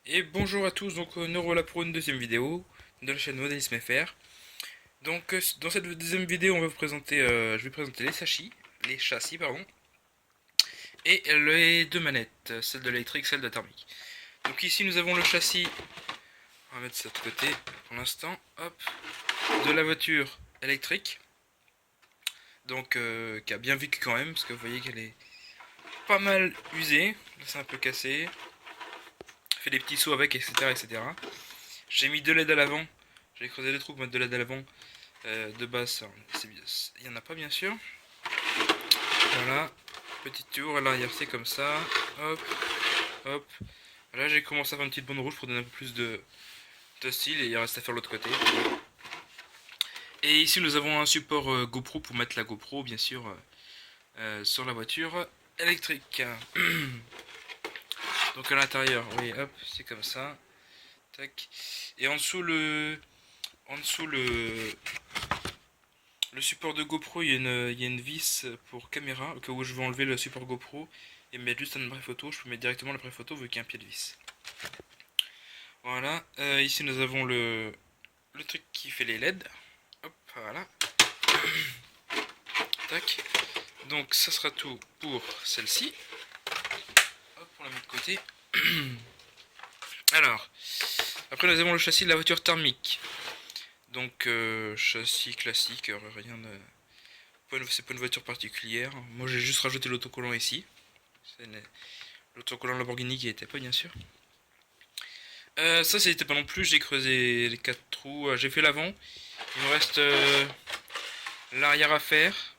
Et bonjour à tous, donc nous revoilà pour une deuxième vidéo de la chaîne Modélisme FR. Donc dans cette deuxième vidéo, on va vous présenter, je vais présenter les châssis pardon, et les deux manettes, celle de l'électrique, celle de la thermique. Donc ici nous avons le châssis, on va mettre ça de côté pour l'instant, hop, de la voiture électrique, donc qui a bien vécu quand même, parce que vous voyez qu'elle est pas mal usée, là c'est un peu cassé, fait des petits sauts avec, etc. etc. J'ai mis deux LED à l'avant, j'ai creusé des trous pour mettre deux LED à l'avant. De base, il n'y en a pas bien sûr. Voilà, petite tour à l'arrière, c'est comme ça. Hop, hop. Là, j'ai commencé à faire une petite bande rouge pour donner un peu plus de style et il reste à faire l'autre côté. Et ici, nous avons un support GoPro pour mettre la GoPro, bien sûr, sur la voiture électrique. Donc à l'intérieur, oui, hop, c'est comme ça. Tac. Et en dessous le support de GoPro, il y a une vis pour caméra, au cas où je veux enlever le support GoPro et mettre juste un appareil photo, je peux mettre directement l'appareil photo vu qu'il y a un pied de vis. Voilà, ici nous avons le truc qui fait les LED. Hop, voilà. Tac. Donc ça sera tout pour celle-ci. Hop, on la met de côté. Alors, après nous avons le châssis de la voiture thermique. Donc châssis classique, rien de... C'est pas une voiture particulière. Moi j'ai juste rajouté l'autocollant ici. L'autocollant Lamborghini qui était pas bien sûr. Ça c'était pas non plus, j'ai creusé les 4 trous, j'ai fait l'avant. Il me reste l'arrière à faire.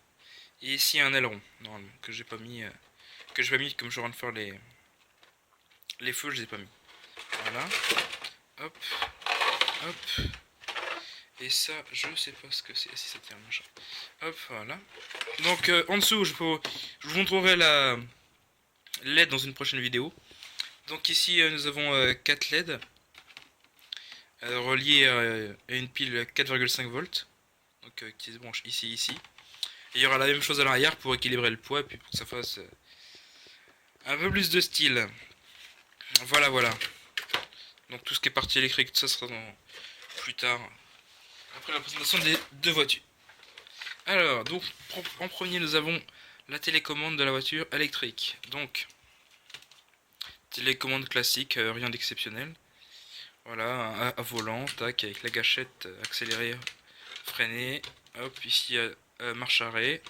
Et ici un aileron, normalement, que j'ai pas mis. Que j'ai pas mis comme je viens de faire les feux, je les ai pas mis. Voilà. Hop. Hop. Et ça, je sais pas ce que c'est, si ça tient le machin. Hop, voilà. Donc en dessous, je vous montrerai la LED dans une prochaine vidéo. Donc ici, nous avons 4 LED reliés à une pile 4,5 volts. Donc qui se branche ici. Et il y aura la même chose à l'arrière pour équilibrer le poids et puis pour que ça fasse un peu plus de style. Voilà, voilà. Donc tout ce qui est partie électrique, ça sera plus tard, après la présentation des deux voitures. Alors, donc en premier, nous avons la télécommande de la voiture électrique. Donc, télécommande classique, rien d'exceptionnel. Voilà, à volant, tac, avec la gâchette accélérée, freinée. Hop, ici, marche arrêt.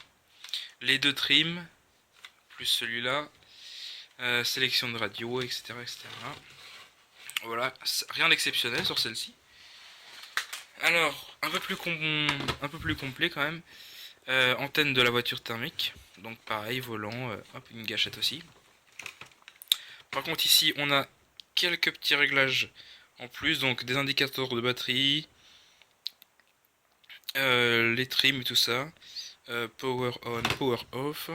Les deux trims, plus celui-là. Sélection de radio, etc. etc. Voilà, rien d'exceptionnel sur celle-ci. Alors, un peu plus complet quand même. Antenne de la voiture thermique. Donc pareil, volant, hop, une gâchette aussi. Par contre ici, on a quelques petits réglages en plus. Donc des indicateurs de batterie, les trims et tout ça. Power on, power off.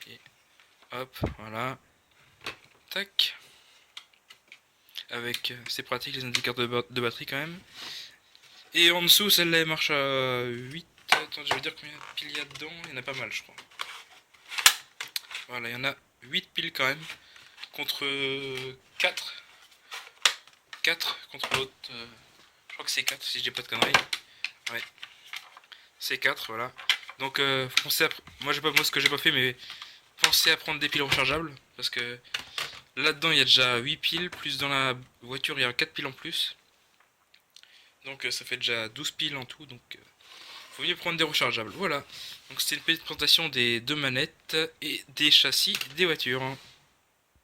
Et hop, voilà. Tac. Avec, c'est pratique les indicateurs de batterie quand même. Et en dessous, celle-là marche à 8. Attends, je vais dire combien de piles il y a dedans. Il y en a pas mal, je crois. Voilà, il y en a 8 piles quand même. Contre 4. 4 contre l'autre. Je crois que c'est 4 si je dis pas de conneries. Ouais. C'est 4, voilà. Donc, pensez à. Moi, ce que j'ai pas fait, mais pensez à prendre des piles rechargeables. Parce que là-dedans, il y a déjà 8 piles. Plus dans la voiture, il y a 4 piles en plus. Donc, ça fait déjà 12 piles en tout. Donc, faut mieux prendre des rechargeables. Voilà. Donc c'était une petite présentation des deux manettes et des châssis des voitures.